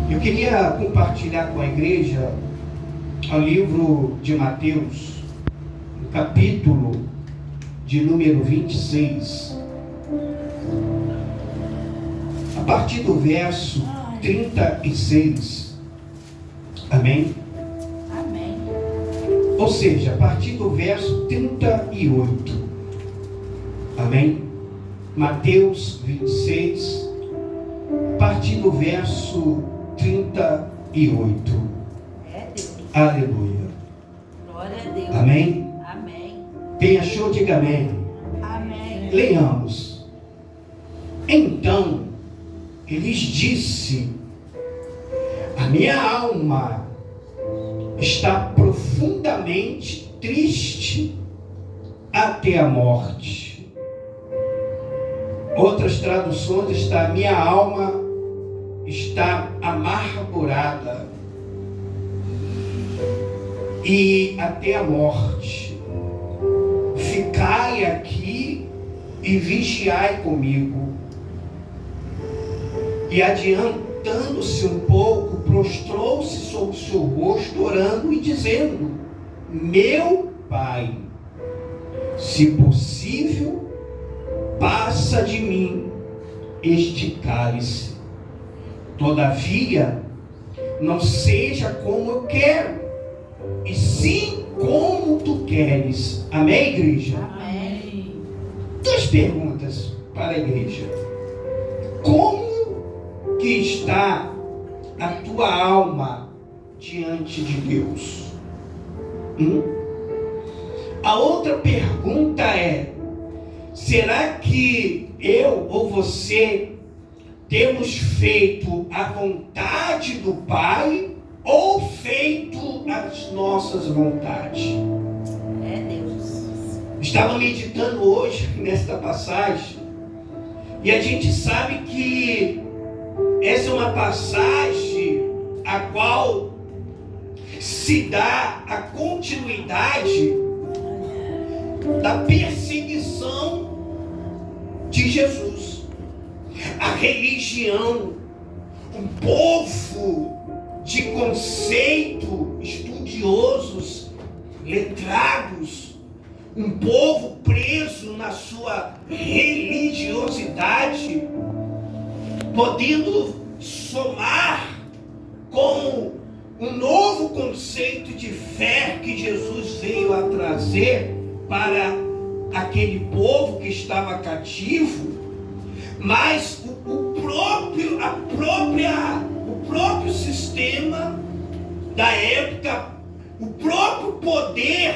Eu queria compartilhar com a igreja o livro de Mateus, no capítulo de número 26, a partir do verso 36. Amém? Amém. Ou seja, a partir do verso 38. Amém? Mateus 26, a partir do verso 38. É Deus. Aleluia. Glória a Deus. Amém? Amém. Quem achou, diga amém. Amém. Leiamos. Então, eles disse: a minha alma está profundamente triste até a morte. Outras traduções está: minha alma está amargurada e até a morte. Ficai aqui e vigiai comigo. E adiantando-se um pouco, prostrou-se sobre o seu rosto, orando e dizendo: meu Pai, se possível, passa de mim este cálice. Todavia, não seja como eu quero, e sim como tu queres. Amém, igreja? Amém. Duas perguntas para a igreja. Como que está a tua alma diante de Deus? A outra pergunta é: será que eu ou você temos feito a vontade do Pai ou feito as nossas vontades? É Deus. Estava meditando hoje nesta passagem, e a gente sabe que essa é uma passagem a qual se dá a continuidade da perseguição de Jesus. A religião, um povo de conceito, estudiosos, letrados, um povo preso na sua religiosidade, podendo somar com um novo conceito de fé que Jesus veio a trazer para aquele povo que estava cativo, mas o próprio sistema da época, o próprio poder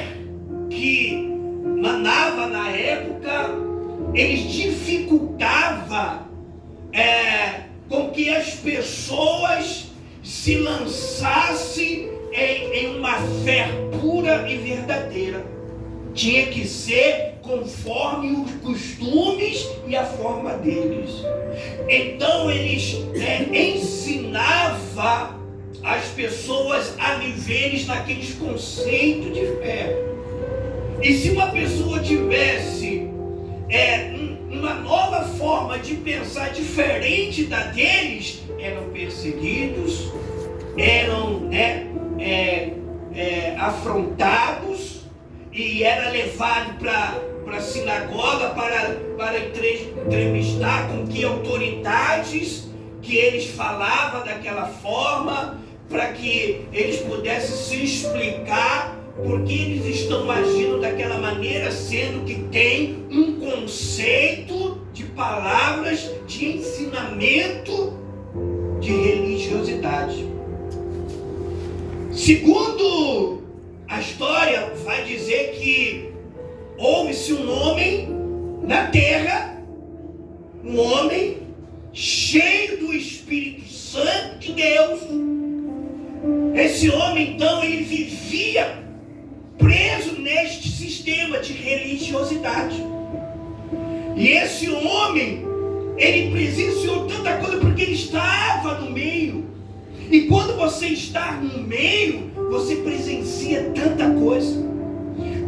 que manava na época, eles dificultava com que as pessoas se lançassem em uma fé pura e verdadeira. Tinha que ser conforme os costumes e a forma deles. Então eles ensinavam as pessoas a viverem naqueles conceitos de fé. E se uma pessoa tivesse uma nova forma de pensar diferente da deles, eram perseguidos, eram afrontados, e era levado para a sinagoga para entrevistar com que autoridades que eles falavam daquela forma, para que eles pudessem se explicar por que eles estão agindo daquela maneira, sendo que tem um conceito de palavras de ensinamento de religiosidade. Segundo a história, vai dizer que houve-se um homem na terra, um homem cheio do Espírito Santo de Deus. Esse homem, então, ele vivia preso neste sistema de religiosidade. E esse homem, ele presenciou tanta coisa porque ele estava no meio. E quando você está no meio, você presencia tanta coisa.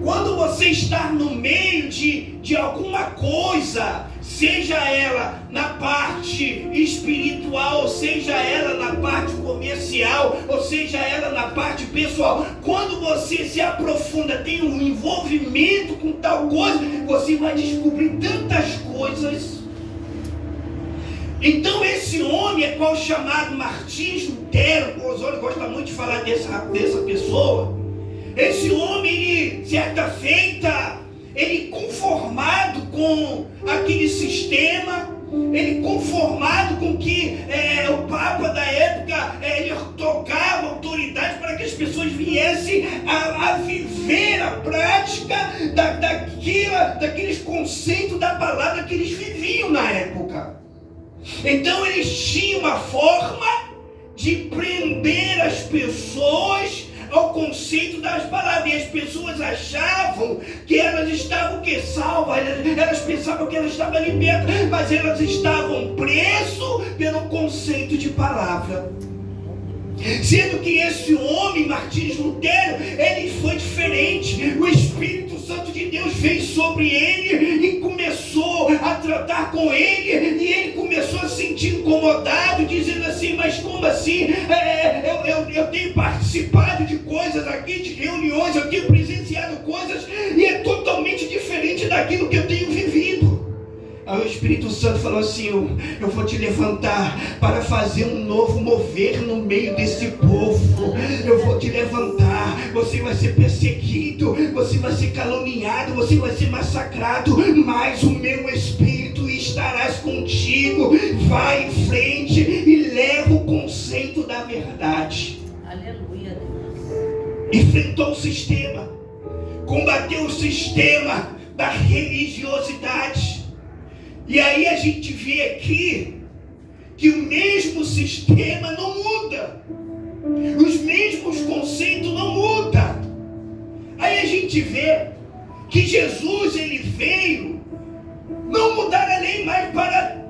Quando você está no meio de alguma coisa, seja ela na parte espiritual, seja ela na parte comercial, ou seja ela na parte pessoal, quando você se aprofunda, tem um envolvimento com tal coisa, você vai descobrir tantas coisas. Então esse homem é qual chamado Martins Lutero. O Osório gosta muito de falar dessa pessoa. Esse homem, ele, certa feita, ele conformado com aquele sistema, ele conformado com que o Papa da época, ele tocava autoridade para que as pessoas viessem a viver a prática daqueles conceitos da palavra que eles viviam na época. Então eles tinham uma forma de prender as pessoas ao conceito das palavras, e as pessoas achavam que elas estavam salvas, elas pensavam que elas estavam libertas, mas elas estavam presas pelo conceito de palavra. Sendo que esse homem, Martins Lutero, ele foi diferente. O Espírito Santo de Deus veio sobre ele e começou a tratar com ele, e ele começou a se sentir incomodado, dizendo assim: mas como assim? Eu tenho participado de coisas aqui, de reuniões, eu tenho presenciado coisas, e é totalmente diferente daquilo que eu tenho vivido. Aí o Espírito Santo falou assim: eu vou te levantar para fazer um novo mover no meio desse povo. Eu vou te levantar, você vai ser perseguido, você vai ser caluniado, você vai ser massacrado, mas o meu Espírito estarás contigo. Vai em frente e leva o conceito da verdade. Aleluia, Deus. Enfrentou o sistema, combateu o sistema da religiosidade. E aí a gente vê aqui que o mesmo sistema não muda, os mesmos conceitos não mudam. Aí a gente vê que Jesus, ele veio não mudar a lei, mas para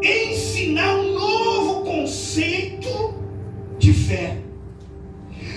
ensinar um novo conceito de fé.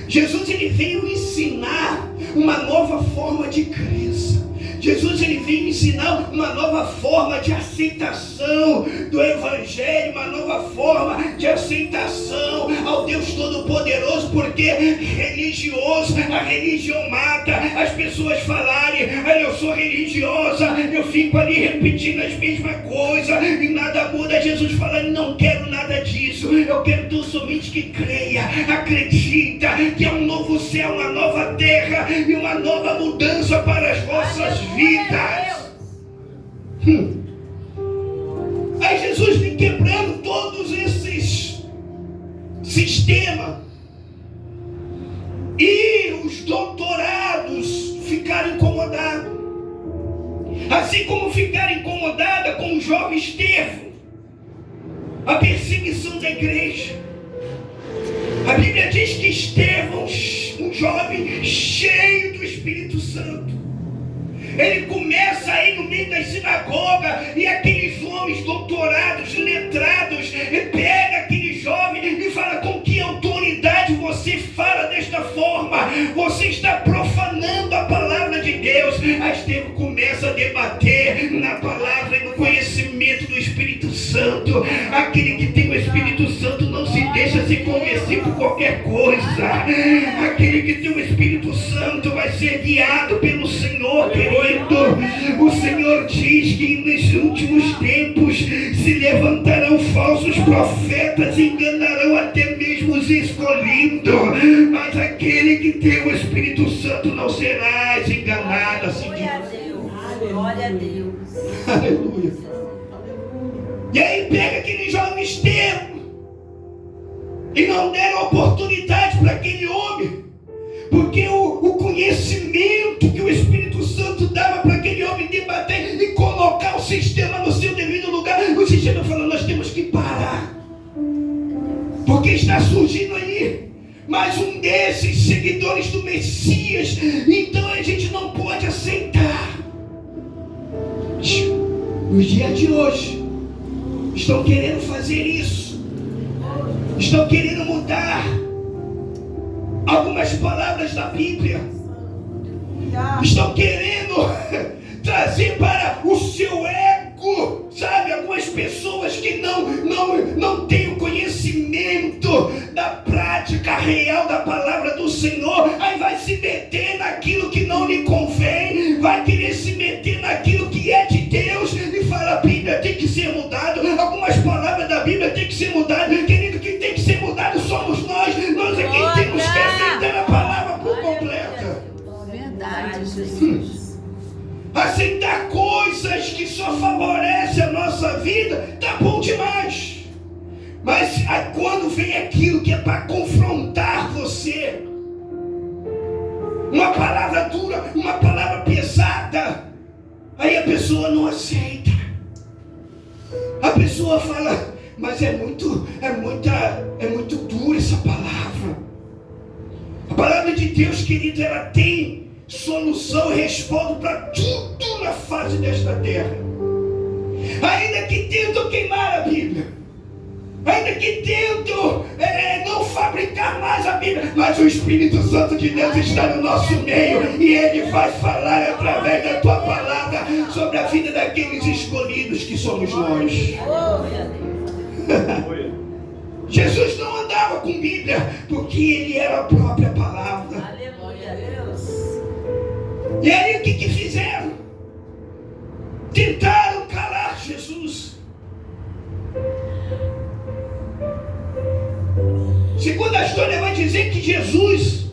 Jesus, ele veio ensinar uma nova forma de crença. Jesus, ele veio ensinar uma nova forma de aceitação do Evangelho, uma nova forma de aceitação ao Deus Todo-Poderoso, porque religioso, a religião mata. As pessoas falarem: eu sou religiosa, eu fico ali repetindo as mesmas coisas e nada muda. Jesus fala: não quero nada disso, eu quero tão somente que creia, acredita que é um novo céu, uma nova terra e uma nova mudança para as vossas vidas. Aí Jesus vem quebrando todos esses sistemas, e os doutorados ficaram incomodados, assim como ficaram incomodados com o jovem Estevão, a perseguição da igreja. A Bíblia diz que Estevão, um jovem cheio do Espírito Santo, ele começa a ir no meio das sinagogas, e aqueles homens doutorados, letrados, pega aquele jovem e fala: com que autoridade você fala desta forma? Você está profanando a palavra de Deus. Aí Estevão começa a debater na palavra e no conhecimento do Espírito Santo. Aquele que tem o Espírito Santo não se deixa se convencer por qualquer coisa. Aquele que tem o Espírito Santo vai ser guiado pelo Senhor, querido. O Senhor diz que nos últimos tempos se levantarão falsos profetas e enganarão até mesmo os escolhidos, mas aquele que tem o Espírito Santo não será enganado. Assim glória a Deus, glória a Deus. Aleluia. E aí pega aquele jovem Estevão e não deram oportunidade para aquele homem, porque o conhecimento que o Espírito Santo dava para aquele homem debater e colocar o sistema no seu devido lugar, o sistema falou: nós temos que parar, porque está surgindo aí mais um desses seguidores do Messias, então a gente não pode aceitar. Nos dias de hoje estão querendo fazer isso, estão querendo mudar algumas palavras da Bíblia, estão querendo trazer para o seu ego sabe, algumas pessoas que não têm o conhecimento da prática real da palavra do Senhor, aí vai se meter naquilo que não lhe convém, vai querer se meter naquilo que é de Deus e fala: a Bíblia tem que ser mudada, algumas palavras da Bíblia tem que ser mudadas. Querido, quem tem que ser mudado somos nós é quem temos que aceitar a palavra por completa. Verdade, Jesus. Aceitar coisas que só favorecem a nossa vida, tá bom demais. Mas quando vem aquilo que é para confrontar você, uma palavra dura, uma palavra pesada, aí a pessoa não aceita. A pessoa fala: mas é muito dura essa palavra. A palavra de Deus, querido, ela tem solução e resposta para tudo na face desta terra. Ainda que tentam queimar a Bíblia, ainda que tentam não fabricar mais a Bíblia, mas o Espírito Santo de Deus está no nosso meio e Ele vai falar através da tua palavra sobre a vida daqueles escolhidos que somos nós. Jesus não andava com Bíblia porque Ele era a própria palavra. Aleluia, Deus. E aí o que fizeram? Tentaram calar Jesus. Segundo a história vai dizer que Jesus,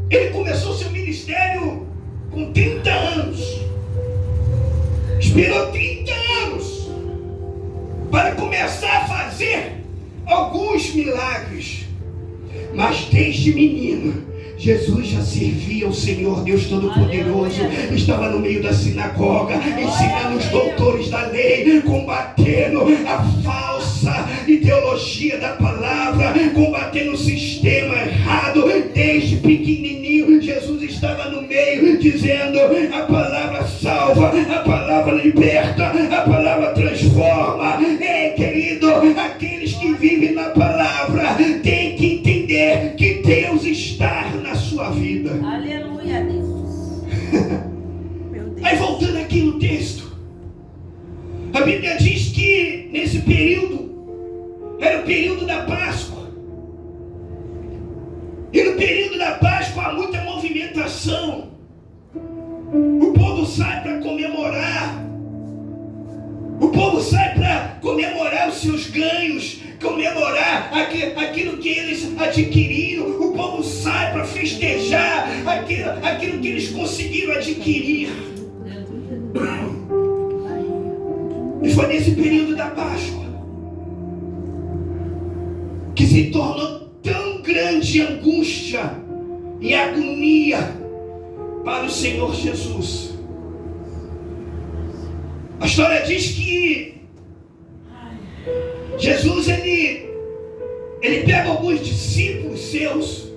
ele começou seu ministério com 30 anos. Esperou 30 anos para começar a fazer alguns milagres. Mas desde menino, Jesus já servia ao Senhor Deus Todo-Poderoso. Estava no meio da sinagoga, ensinando os doutores da lei, combatendo a falsa ideologia da palavra, combatendo o sistema errado. Desde pequenininho, Jesus estava no meio, dizendo: a palavra salva, a palavra liberta, a palavra transforma. Querido, aqueles que vivem na palavra têm que entender que Deus está na sua vida. Aleluia, Deus. Aí voltando aqui no texto, a Bíblia diz que nesse período era o período da Páscoa. E no período da Páscoa há muita movimentação. O povo sai para comemorar. O povo sai para comemorar os seus ganhos, comemorar aquilo que eles adquiriram. O povo sai para festejar aquilo que eles conseguiram adquirir. E foi nesse período da Páscoa que se tornou tão grande angústia e agonia para o Senhor Jesus. A história diz que Jesus, ele pega alguns discípulos seus,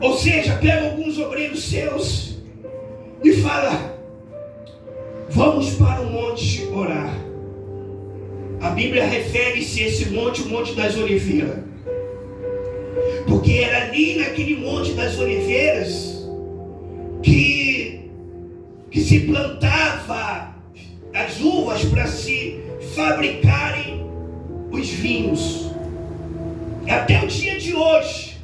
ou seja, pega alguns obreiros seus e fala: vamos para o monte orar. A Bíblia refere-se a esse monte, o Monte das Oliveiras, porque era ali naquele Monte das Oliveiras que se plantava as uvas para se fabricarem os vinhos. Até o dia de hoje,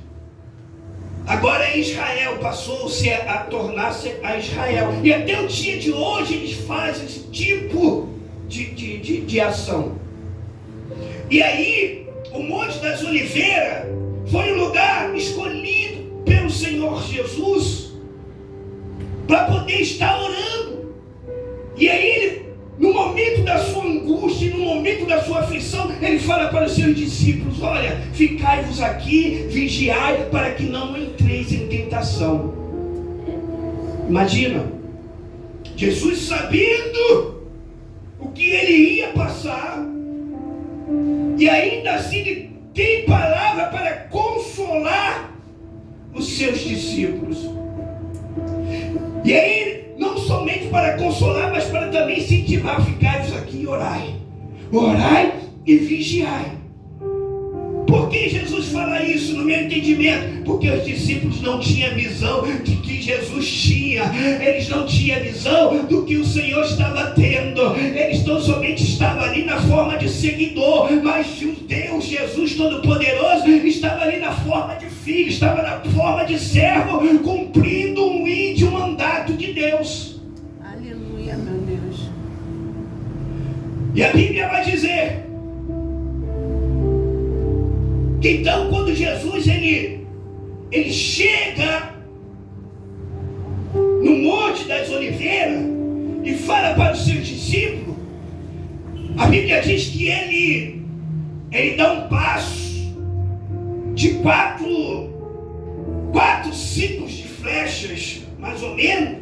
agora em Israel, passou-se a tornar-se a Israel, e até o dia de hoje eles fazem esse tipo de ação. E aí o Monte das Oliveiras foi um lugar escolhido pelo Senhor Jesus para poder estar orando. E aí ele, no momento da sua angústia, no momento da sua aflição, ele fala para os seus discípulos: olha, ficai-vos aqui, vigiai, para que não entreis em tentação. Imagina, Jesus sabendo o que ele ia passar, e ainda assim ele tem palavra para consolar os seus discípulos. E aí, não somente para consolar, mas para também incentivar: ficai-vos aqui e orai. Orai e vigiai. Por que Jesus fala isso no meu entendimento? Porque os discípulos não tinham visão de que Jesus tinha. Eles não tinham visão do que o Senhor estava tendo. Eles tão somente estavam ali na forma de seguidor. Mas o Deus, Jesus Todo-Poderoso, estava ali na forma de filho, estava na forma de servo, cumprindo um mandato de Deus. Aleluia, meu Deus. E a Bíblia vai dizer que então quando Jesus ele chega no Monte das Oliveiras e fala para os seus discípulos, a Bíblia diz que ele dá um passo de quatro ciclos de flechas, mais ou menos,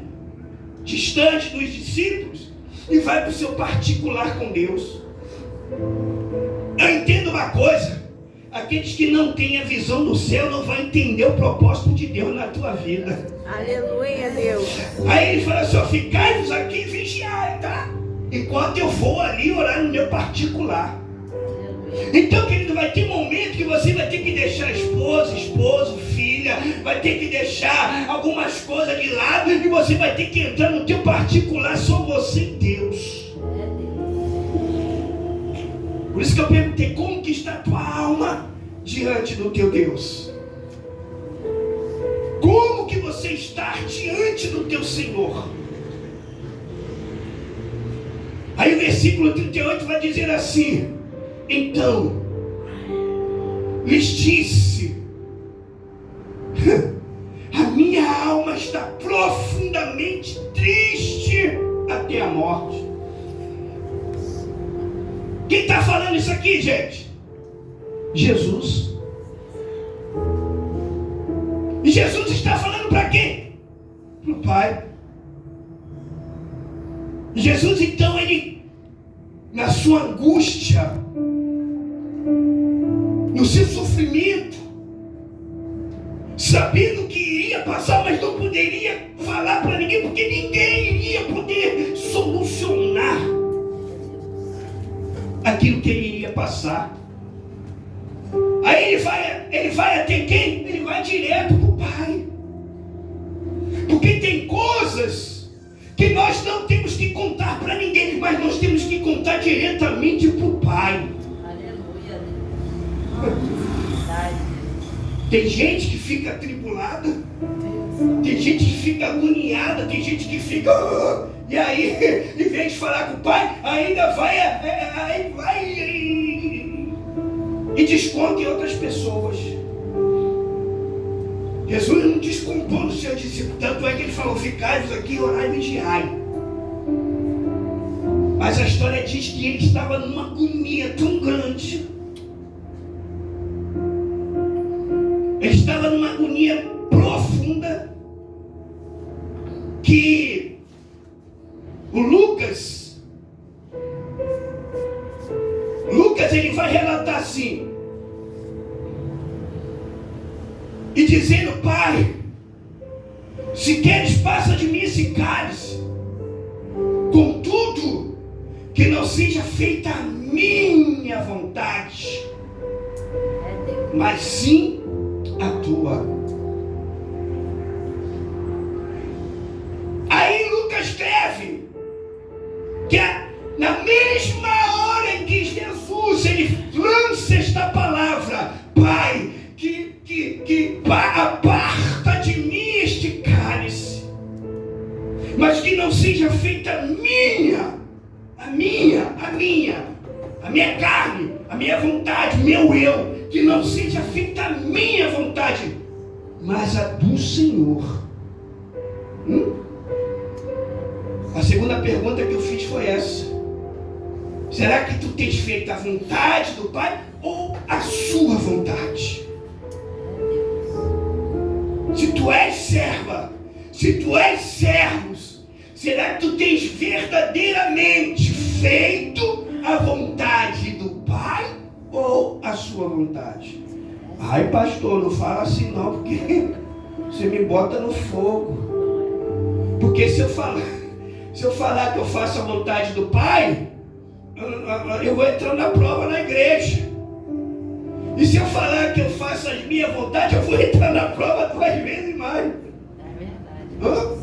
distante dos discípulos, e vai para o seu particular com Deus. Eu entendo uma coisa: aqueles que não têm a visão do céu não vão entender o propósito de Deus na tua vida. Aleluia, Deus. Aí ele fala assim: ficai-vos aqui e vigiai, tá? Enquanto eu vou ali orar no meu particular. Então, querido, vai ter momento que você vai ter que deixar esposo, filha, vai ter que deixar algumas coisas de lado e você vai ter que entrar no teu particular, só você e Deus. Por isso que eu perguntei: como que está a tua alma diante do teu Deus? Como que você está diante do teu Senhor? Aí o versículo 38 vai dizer assim: então lhes disse, a minha alma está profundamente triste até a morte. Quem está falando isso aqui, gente? Jesus. E Jesus está falando para quem? Para o Pai. Jesus, então, ele, na sua angústia, no seu sofrimento, sabendo que iria passar, mas não poderia falar para ninguém, porque ninguém iria poder solucionar aquilo que ele iria passar. Aí ele vai até quem? Ele vai direto para o Pai. Porque tem coisas que nós não temos que contar para ninguém, mas nós temos que contar diretamente para o Pai. Aleluia, Deus. Tem gente que fica atribulada, tem gente que fica agoniada, tem gente que fica... E aí, em vez de falar com o Pai, ainda vai e desconta em outras pessoas. Jesus não descontou no seu discípulo, tanto é que ele falou: ficai-vos aqui, orai e vigiai. Mas a história diz que ele estava numa agonia tão grande, ele estava numa agonia profunda, que o Lucas ele vai relatar assim, e dizendo: Pai, se queres, passa de mim esse cálice, contudo, que não seja feita a minha vontade, mas sim a tua. Aí Lucas escreve que na mesma hora em que Jesus ele lança esta palavra: Pai, que aparta de mim este cálice, mas que não seja feita a minha carne, a minha vontade, meu eu, que não seja feita a minha vontade, mas a do Senhor. A segunda pergunta que eu fiz foi essa: será que tu tens feito a vontade do Pai ou a sua vontade? Se tu és serva, se tu és servo, será que tu tens verdadeiramente feito a vontade do Pai ou a sua vontade? Ai, pastor, não fala assim não, porque você me bota no fogo. Porque se eu falar que eu faço a vontade do Pai, eu vou entrar na prova na igreja. E se eu falar que eu faço as minhas vontades, eu vou entrar na prova 2 vezes mais. É verdade. Hã?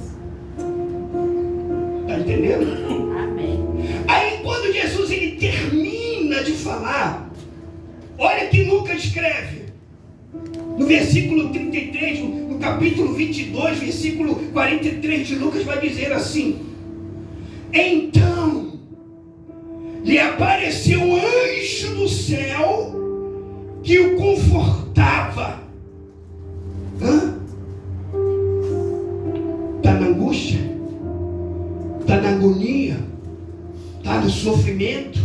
Está entendendo? Amém. Aí quando Jesus ele termina de falar, olha que Lucas escreve. No versículo 33, no capítulo 22, versículo 43 de Lucas vai dizer assim: então lhe apareceu um anjo do céu que o confortava. Está na angústia? Está na agonia? Está no sofrimento?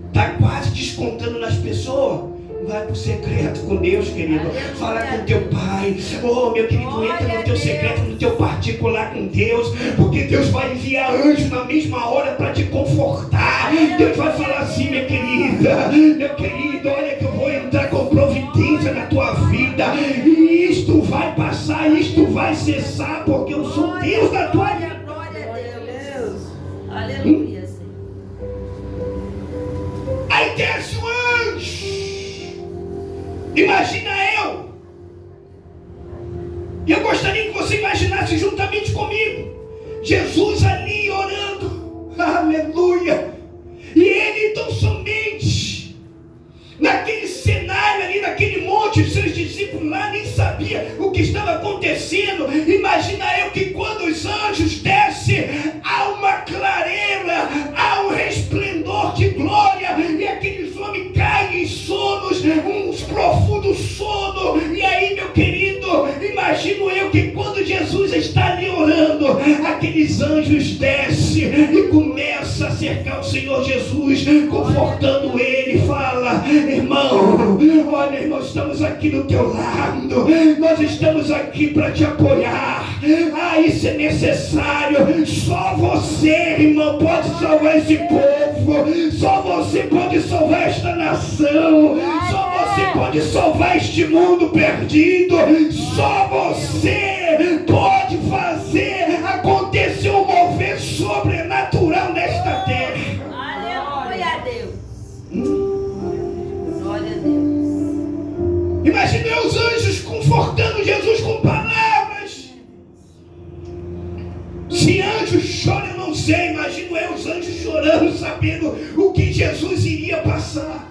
Está quase descontando nas pessoas? Vai para o secreto com Deus, querido. Fala com teu pai. Oh, meu querido, entra no teu secreto, no teu particular com Deus. Porque Deus vai enviar anjos na mesma hora para te confortar. Deus vai falar assim, minha querida, meu querido, olha que eu vou entrar com providência na tua vida. E isto vai passar, isto vai cessar, porque eu sou Deus da tua vida. Glória a Deus. Aleluia, Senhor. Aí desce o anjo. Imagina eu. E eu gostaria que você imaginasse juntamente comigo Jesus ali orando. Aleluia. E ele tão somente naquele cenário ali, naquele monte, os seus discípulos lá nem sabiam o que estava acontecendo. Imagina eu que quando os anjos descem, há uma clareira, há um resplendor de glória, e aqueles homens caem em sonos, uns profundos sono. E aí, meu querido, imagino eu que quando Jesus está ali orando, aqueles anjos descem e começam a cercar o Senhor Jesus, confortando ele. Fala: irmão, olha, irmão, estamos aqui do teu lado, nós estamos aqui para te apoiar. Isso é necessário. Só você, irmão, pode salvar esse povo. Só você pode salvar esta nação. Só você pode salvar este mundo perdido. Só você pode fazer acontecer um mover sobrenatural nesta terra. Aleluia a Deus. Glória a Deus. Imagine os anjos confortando Jesus com palavras. Se anjos choram, eu não sei. Imagino eu os anjos chorando, sabendo o que Jesus iria passar.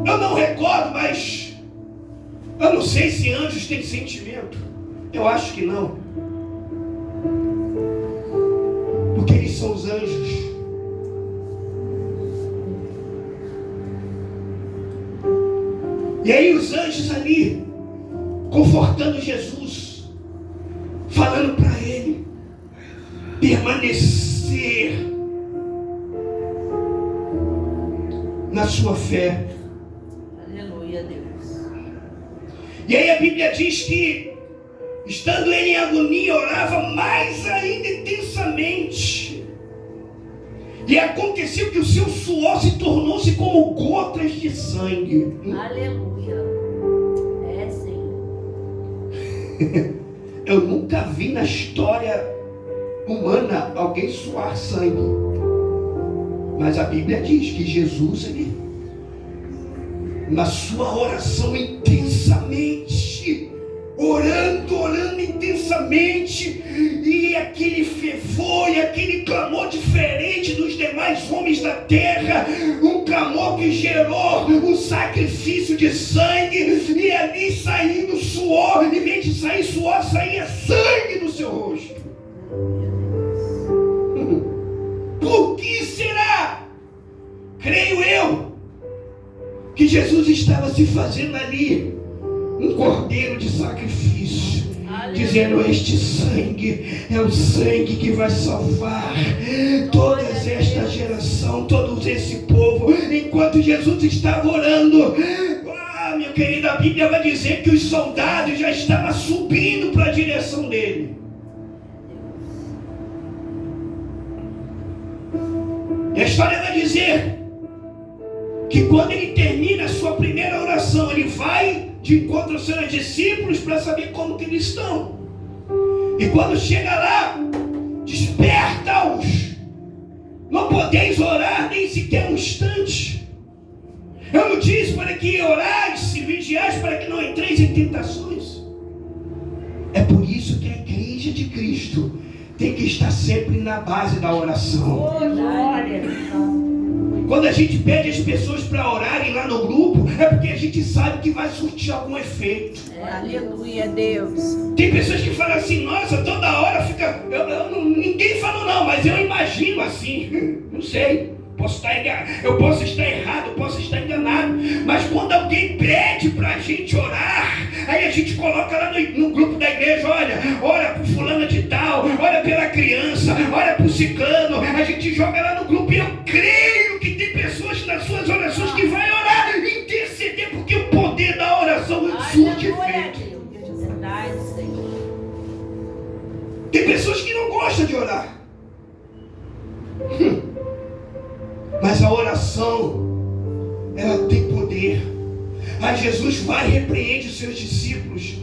Eu não recordo, mas eu não sei se anjos têm sentimento. Eu acho que não. Porque eles são os anjos. E aí os anjos ali, confortando Jesus, falando para ele permanecer na sua fé. Aleluia a Deus. E aí a Bíblia diz que, estando ele em agonia, orava mais ainda intensamente. E aconteceu que o seu suor se tornou-se como gotas de sangue. Aleluia. É, Senhor. Eu nunca vi na história humana alguém suar sangue. Mas a Bíblia diz que Jesus, ele, na sua oração intensamente, orando intensamente, e aquele fervor e aquele clamor diferente dos demais homens da terra, um clamor que gerou um sacrifício de sangue, e ali saindo suor, em vez de sair suor, saía sangue do seu rosto. Por que será? Creio eu que Jesus estava se fazendo ali um cordeiro de sacrifício, dizendo: este sangue é o sangue que vai salvar toda esta geração, todo esse povo. Enquanto Jesus estava orando, minha querida, a Bíblia vai dizer que os soldados já estavam subindo para a direção dele. E a história vai dizer que quando ele termina a sua primeira oração, ele vai de encontro aos seus discípulos para saber como que eles estão. E quando chega lá, desperta-os Não podeis orar nem sequer um instante. Eu não disse para que orais e vigiais para que não entreis em tentações. É por isso que a igreja de Cristo tem que estar sempre na base da oração. Quando a gente pede as pessoas para orarem lá no grupo, é porque a gente sabe que vai surtir algum efeito. Aleluia, Deus. Tem pessoas que falam assim, nossa, toda hora fica... ninguém falou não, mas eu imagino assim. Não sei, eu posso estar errado, eu posso estar enganado. Mas quando alguém pede para a gente orar, aí a gente coloca lá no grupo da igreja, ora por fulano de tal, ora pela criança, ora por ciclano. A gente joga lá no grupo e eu creio que tem pessoas nas suas orações que vai orar e interceder, porque o poder da oração surge efeito. Tem pessoas que não gostam de orar. Mas a oração, ela tem poder. Aí Jesus vai e repreende os seus discípulos.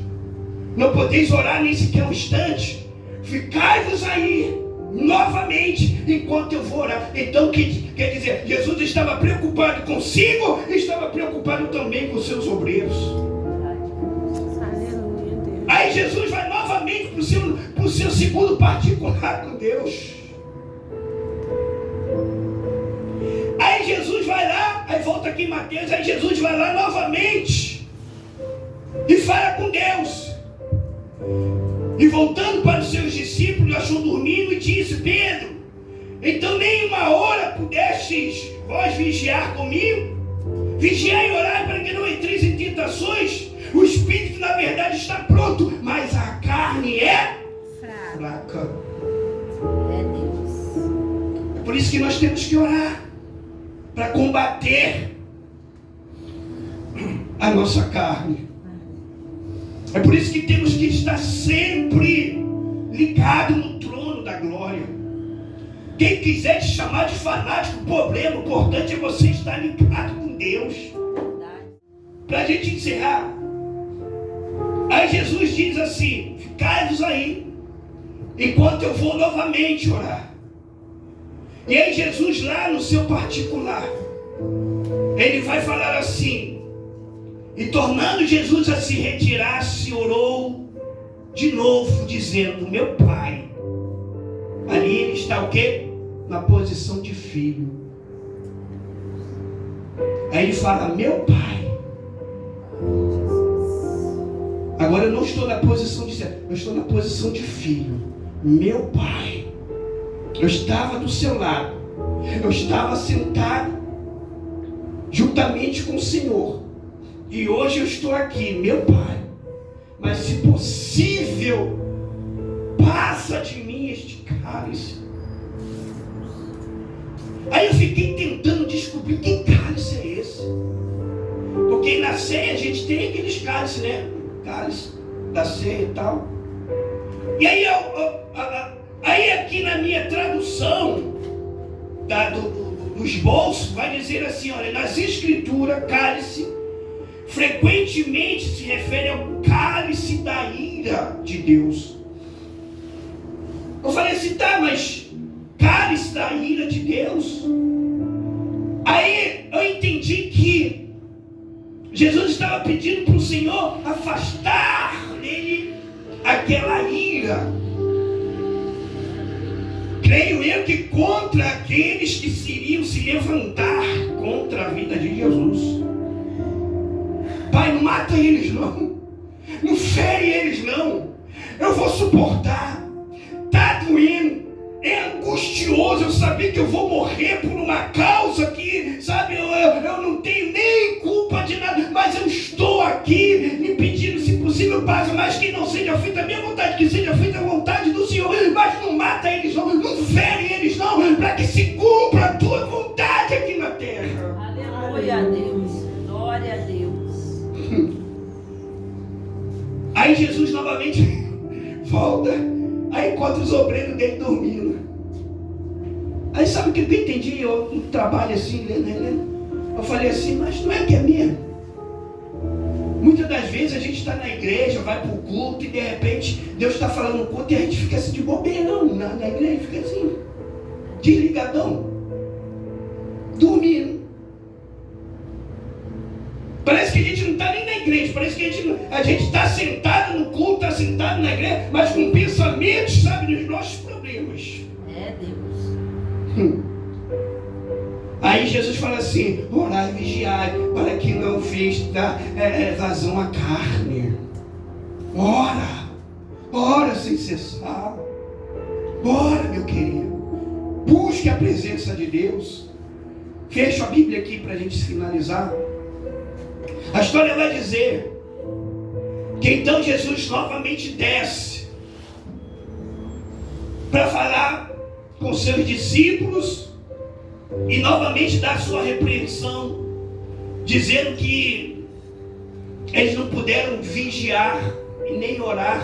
Não podeis orar nem sequer um instante. Ficai-vos aí novamente enquanto eu vou orar. Então quer dizer, Jesus estava preocupado consigo e estava preocupado também com os seus obreiros. Aleluia, Deus. Aí Jesus vai novamente para o seu segundo particular com Deus. Aí Jesus vai lá, aí volta aqui em Mateus, aí Jesus vai lá novamente e fala com Deus. E voltando para os seus discípulos, achou dormindo e disse: Pedro, então nem uma hora pudestes vós vigiar comigo? Vigiai e orai para que não entreis em tentações. O espírito na verdade está pronto, mas a carne é fraca. É Deus. É por isso que nós temos que orar, para combater a nossa carne. É por isso que temos que estar sempre ligado no trono da glória. Quem quiser te chamar de fanático, problema, o importante é você estar ligado com Deus. Para a gente encerrar, aí Jesus diz assim: ficai-vos aí, enquanto eu vou novamente orar. E aí Jesus lá no seu particular, ele vai falar assim, e tornando Jesus a se retirar, se orou de novo, dizendo: meu Pai. Ali ele está o quê? Na posição de filho. Aí ele fala: meu Pai. Agora eu não estou na posição de servo, eu estou na posição de filho. Meu Pai. Eu estava do seu lado. Eu estava sentado juntamente com o Senhor. E hoje eu estou aqui, meu Pai. Mas se possível, passa de mim este cálice. Aí eu fiquei tentando descobrir que cálice é esse. Porque na ceia a gente tem aqueles cálices, né? Cálice da ceia e tal. E aí aí aqui na minha tradução dos bolsos vai dizer assim, olha, nas escrituras, cálice frequentemente se refere ao cálice da ira de Deus. Eu falei assim, tá, mas cálice da ira de Deus? Aí eu entendi que Jesus estava pedindo para o Senhor afastar dele aquela ira. Creio eu que contra aqueles que iriam se levantar contra a vida de Jesus. Pai, não mata eles não. Não fere eles não. Eu vou suportar. Tá doendo. É angustioso eu saber que eu vou morrer por uma causa que, sabe, eu não tenho nem culpa de nada, mas eu estou aqui me pedindo, se possível, paz, mas que não seja feita a minha vontade, que seja feita a vontade do Senhor, mas não mata eles não, não fere eles não, para que se cumpra a tua vontade aqui na terra. Aleluia a Deus, glória a Deus. Aí Jesus novamente volta, aí encontra os obreiros dele dormindo. Aí sabe o que eu entendi? Eu no trabalho assim, lendo. Eu falei assim, mas não é que é mesmo? Muitas das vezes a gente está na igreja, vai para o culto e de repente Deus está falando no culto e a gente fica assim de bobeirão na igreja, fica assim, desligadão. dormindo. Parece que a gente não está nem na igreja, parece que a gente está sentado no culto, está sentado na igreja, mas com pensamentos, sabe, nos nossos problemas. É Deus. Aí Jesus fala assim: orai e vigiai, para que não fez vazão à carne. Ora sem cessar. Ora, meu querido, busque a presença de Deus. Fecho a Bíblia aqui para a gente finalizar. A história vai dizer que então Jesus novamente desce para falar com seus discípulos e novamente dar sua repreensão, dizendo que eles não puderam vigiar e nem orar,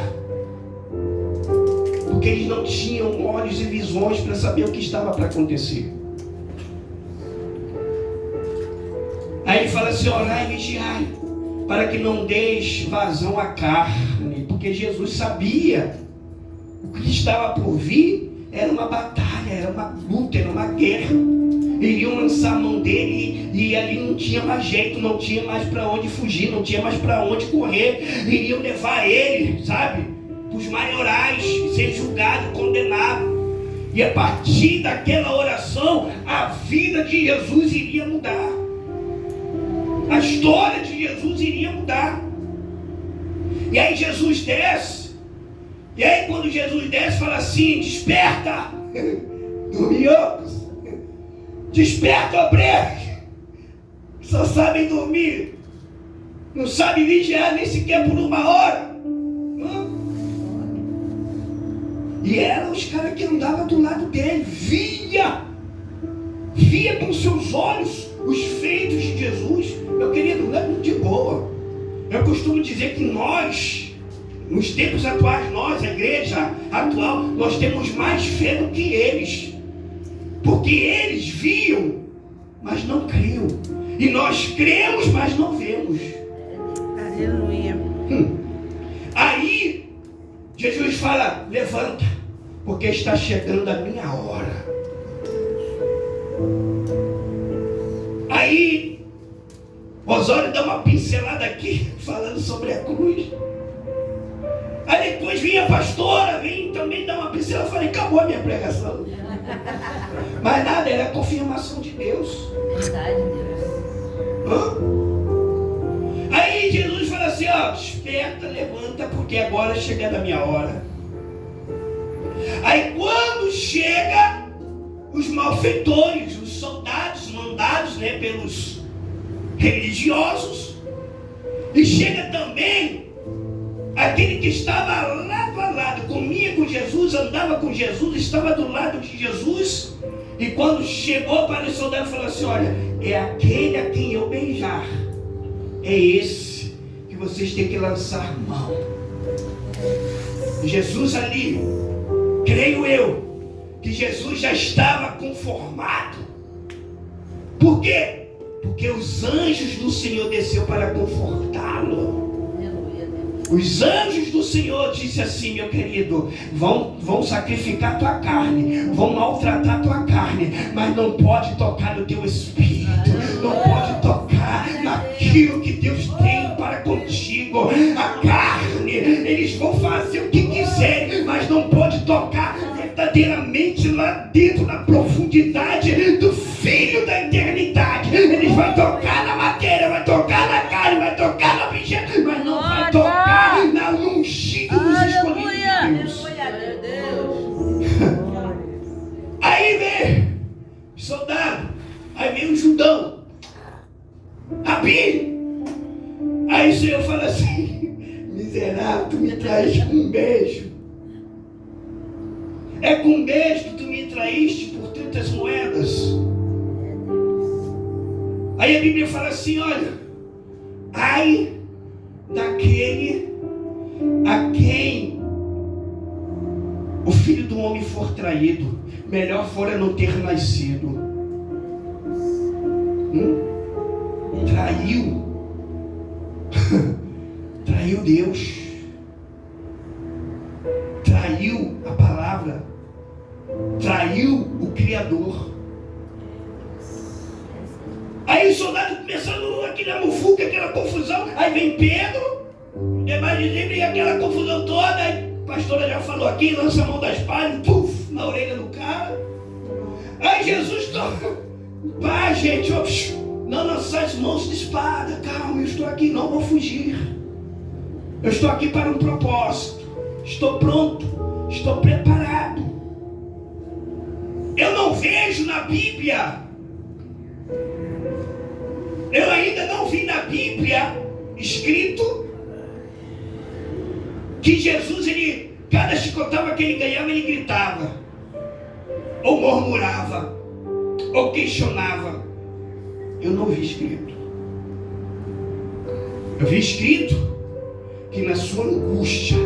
porque eles não tinham olhos e visões para saber o que estava para acontecer. Aí ele fala assim: orai e vigiai, para que não deis vazão à carne, porque Jesus sabia o que estava por vir. Era uma batalha, era uma luta, era uma guerra. Iriam lançar a mão dele e ali não tinha mais jeito, não tinha mais para onde fugir, não tinha mais para onde correr. Iriam levar ele, sabe, para os maiorais, ser julgado, condenado. E a partir daquela oração, a vida de Jesus iria mudar. A história de Jesus iria mudar. E aí Jesus desce. E aí quando Jesus desce, fala assim: desperta, dormiocos. Desperta, obreiros. Só sabem dormir. Não sabem vigiar nem sequer por uma hora. E eram os caras que andavam do lado dele. Via com seus olhos os feitos de Jesus. Meu querido, não é muito de boa. Eu costumo dizer que nós, nos tempos atuais, nós, a igreja atual, nós temos mais fé do que eles. Porque eles viam, mas não criam. E nós cremos, mas não vemos. Aleluia. Aí, Jesus fala: levanta, porque está chegando a minha hora. Aí, Osório dá uma pincelada aqui, falando sobre a cruz. Aí depois vinha a pastora, vem também dar uma pincelada. Eu falei: acabou a minha pregação. Mas nada, era a confirmação de Deus. Verdade, Deus. Aí Jesus fala assim: ó, desperta, levanta, porque agora chega da minha hora. Aí quando chega os malfeitores, os soldados mandados, pelos religiosos, e chega também aquele que estava lado a lado, comia com Jesus, andava com Jesus, estava do lado de Jesus. E quando chegou para os soldados, falou assim: olha, é aquele a quem eu beijar, é esse que vocês têm que lançar mão. Jesus ali, creio eu, que Jesus já estava conformado. Por quê? Porque os anjos do Senhor desceu para confortá-lo. Os anjos do Senhor disse assim: meu querido, vão sacrificar tua carne, vão maltratar tua carne, mas não pode tocar no teu espírito, não pode tocar naquilo que Deus tem para contigo. A carne, eles vão fazer o que quiserem, mas não pode tocar verdadeiramente lá dentro, na profundidade do Filho da eternidade. Eles vão tocar na matéria, vai tocar na carne, vai tocar no objeto, mas não vai tocar no ungido dos escolhidos de Deus. Aí vem o soldado, aí vem o Judão, Rabi. Aí o Senhor fala assim: miserável, tu me traíste com um beijo. É com um beijo que tu me traíste por 30 moedas. Aí a Bíblia fala assim: olha, ai daquele a quem o filho do homem for traído, melhor fora não ter nascido. Traiu Deus, traiu a palavra, traiu o Criador. Aí os soldados começando aquela mufuca, aquela confusão. Aí vem Pedro, demais de livre, e aquela confusão toda. Aí a pastora já falou aqui, lança a mão da espada, puf, na orelha do cara. Aí Jesus toca. Vai, gente, não lançar as mãos de espada. Calma, eu estou aqui, não vou fugir. Eu estou aqui para um propósito. Estou pronto, estou preparado. Eu não vejo na Bíblia, eu ainda não vi na Bíblia escrito que Jesus, cada chicotada que ele ganhava, ele gritava, ou murmurava, ou questionava. Eu não vi escrito. Eu vi escrito que na sua angústia,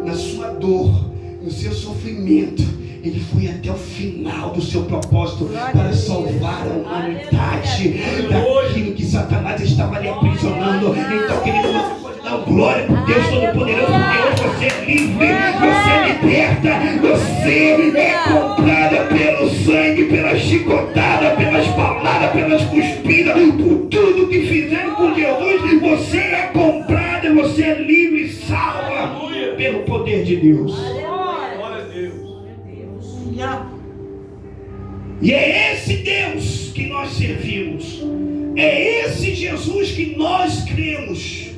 na sua dor, no seu sofrimento, ele foi até o final do seu propósito para salvar a humanidade daquilo que Satanás estava lhe aprisionando. Então, querido, você pode dar glória para Deus Todo-Poderoso. Deus, você é livre, você é liberta, você é comprada pelo sangue, pela chicotada, pelas palavras, pelas cuspidas, por tudo que fizeram com Jesus. Você é comprada, você é livre e salva pelo poder de Deus. E é esse Deus que nós servimos, é esse Jesus que nós cremos.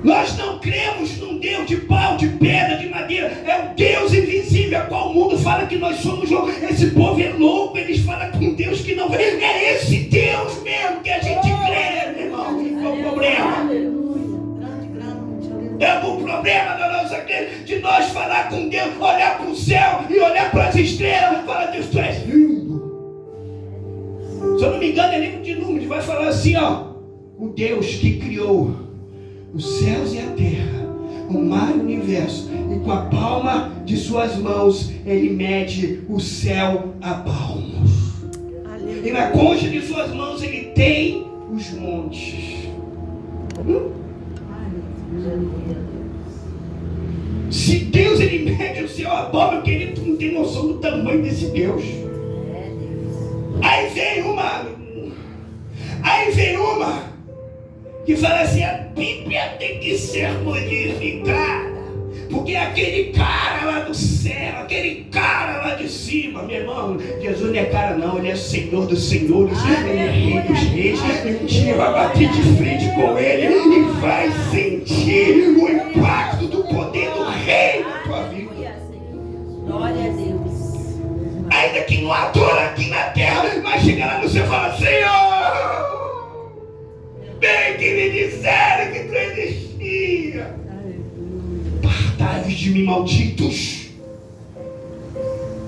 Nós não cremos num Deus de pau, de pedra, de madeira. É o Deus invisível, a qual o mundo fala que nós somos loucos. Esse povo é louco, eles falam com um Deus que não vê. É esse Deus mesmo que a gente crê, meu irmão. Qual o problema? É o problema da nossa crença, de nós falar com Deus, olhar para o céu e olhar para as estrelas e falar: Deus, tu és lindo. Se eu não me engano, é livro de Números, vai falar assim, ó: o Deus que criou os céus e a terra, o mar e o universo, e com a palma de suas mãos ele mede o céu a palmos. E na concha de suas mãos ele tem os montes. Se Deus ele mede o céu a palma, meu querido, tu não tem noção do tamanho desse Deus. Aí vem uma que fala assim: a Bíblia tem que ser modificada, porque aquele cara lá do céu, aquele cara lá de cima, meu irmão, Jesus não é cara não, ele é Senhor dos senhores, ele é Rei dos reis. Um dia vai bater de frente com ele e vai sentir o impacto do poder do Rei na tua vida. Glória a Deus. Ainda que não adora aqui na terra, mas chega lá no céu e fala: Senhor, bem que me disseram que tu existia. Apartai-vos de mim, malditos.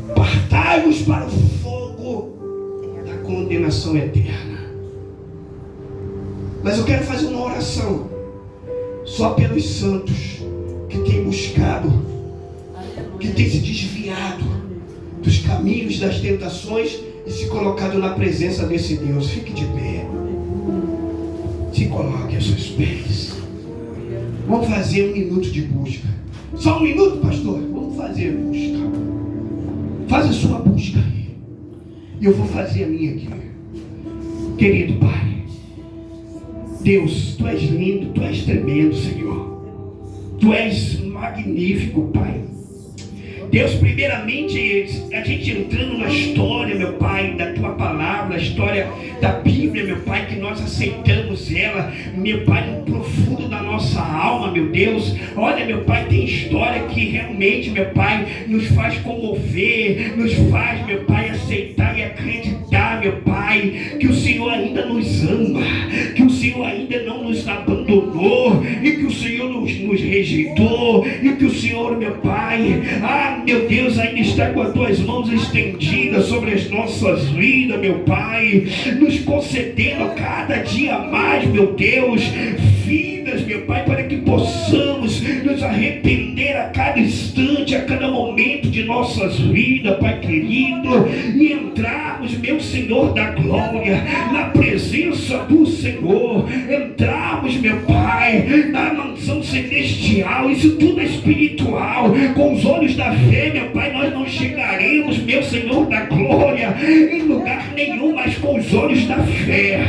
Apartai-vos para o fogo da condenação eterna. Mas eu quero fazer uma oração só pelos santos que têm buscado, que têm se desviado dos caminhos das tentações e se colocado na presença desse Deus. Fique de pé. Se coloque aos seus pés. Vamos fazer 1 minuto de busca. Só 1 minuto, pastor? Vamos fazer busca. Faz a sua busca aí. E eu vou fazer a minha aqui. Querido Pai, Deus, Tu és lindo, Tu és tremendo, Senhor. Tu és magnífico, Pai. Deus, primeiramente, a gente entrando na história, meu Pai, da Tua palavra, a história da Bíblia, meu Pai, que nós aceitamos ela, meu Pai, no profundo da nossa alma, meu Deus. Olha, meu Pai, tem história que realmente, meu Pai, nos faz comover, nos faz, meu Pai, aceitar e acreditar, meu Pai, que o Senhor ainda nos ama, que o Senhor ainda não nos abandonou, e que o Senhor nos rejeitou, e que o Senhor, meu Pai, meu Deus, ainda está com as Tuas mãos estendidas sobre as nossas vidas, meu Pai, nos concedendo cada dia mais, meu Deus, vidas, meu Pai, para que possamos nos arrepender a cada instante, a cada momento de nossas vidas, Pai querido, e entrarmos, meu Senhor da glória, na presença do Senhor, entrarmos, meu Pai, na mansão celestial. Isso tudo é espiritual. Com os olhos da fé, meu Pai, nós não chegaremos, meu Senhor da glória, em lugar nenhum, mas com os olhos da fé,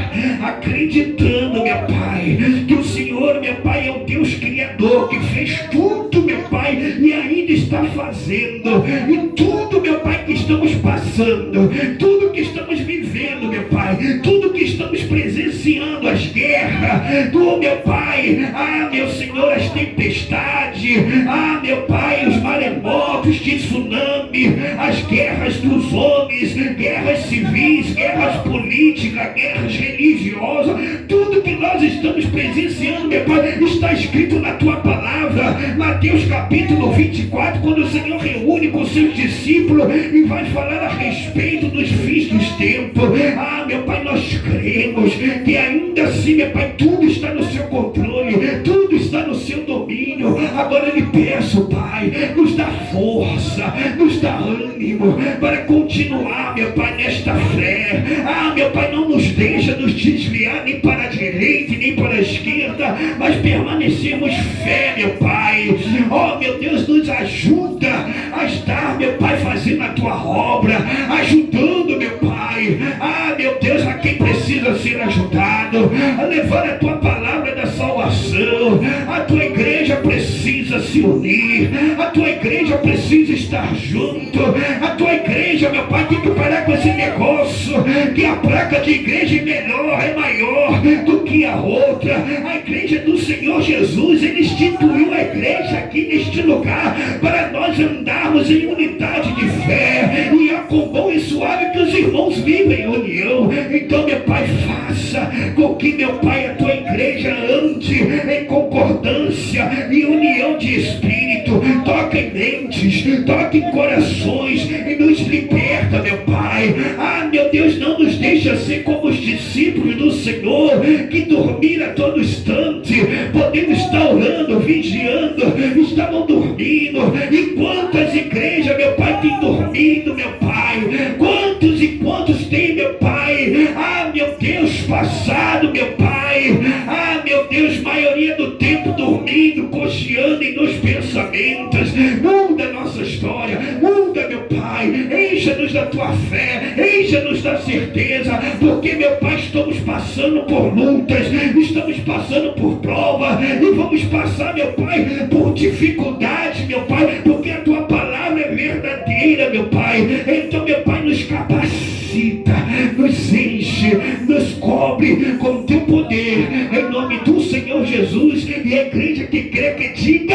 acreditando, meu Pai, que o Senhor, meu Pai, é o Deus Criador, que fez tudo, meu Pai, e ainda está fazendo. E tudo, meu Pai, que estamos passando, tudo que estamos vivendo, meu Pai, tudo que estamos presenciando, as guerras, do meu Pai, meu Senhor, as tempestades, meu Pai, os maremotos, tsunami, as guerras dos homens, guerras civis, guerras políticas, guerras religiosas, tudo que nós estamos presenciando, meu Pai, está escrito na tua palavra, Mateus capítulo 24, quando o Senhor reúne com seus discípulos e vai falar a respeito dos fins dos tempos. Meu Pai, nós cremos que ainda assim, meu Pai, tudo está no seu controle, tudo está no seu domínio. Agora eu lhe peço, Pai, nos dá força, nos dá ânimo para continuar, meu Pai, nesta fé. Meu Pai, não nos deixa nos desviar nem para a direita nem para a esquerda, mas permanecemos fé, meu Pai. Meu Deus, nos ajuda a estar, meu Pai, fazendo a tua obra, ajudando, meu Pai, meu Deus, a quem precisa ser ajudado, a levar a tua palavra da salvação. A tua igreja precisa se unir, a tua igreja precisa estar junto, a tua igreja, meu Pai, tem que parar com esse negócio que a placa de igreja é maior do que a outra. A igreja do Senhor Jesus, Ele instituiu a igreja aqui neste lugar para nós andarmos em unidade de fé, e é com bom e suave que os irmãos vivem em união. Então, meu Pai, faça com que, meu Pai, a tua igreja ande em concordância e união de espírito. Toca em mentes, toca em corações e nos liberta, meu Pai. Meu Deus, não nos deixa ser como os discípulos do Senhor, que dormiram a todo instante, podendo estar orando, vigiando, estavam dormindo. E quantas igrejas, meu Pai, têm dormido, meu Pai? Quantos e quantos tem, meu Pai? Meu Deus, passado, meu Pai. Meu Deus, maioria do tempo dormindo, cocheando em nos pensamentos. Muda a nossa história, muda, meu Pai. Encha-nos da tua fé, encha-nos da certeza, porque, meu Pai, estamos passando por lutas, estamos passando por prova, e vamos passar, meu Pai, por dificuldades, meu Pai, porque a tua palavra é verdadeira, meu Pai. Então, meu Pai, nos capacita, nos enche, nos cobre com teu poder, em nome do Senhor Jesus. E a igreja que crê, que diga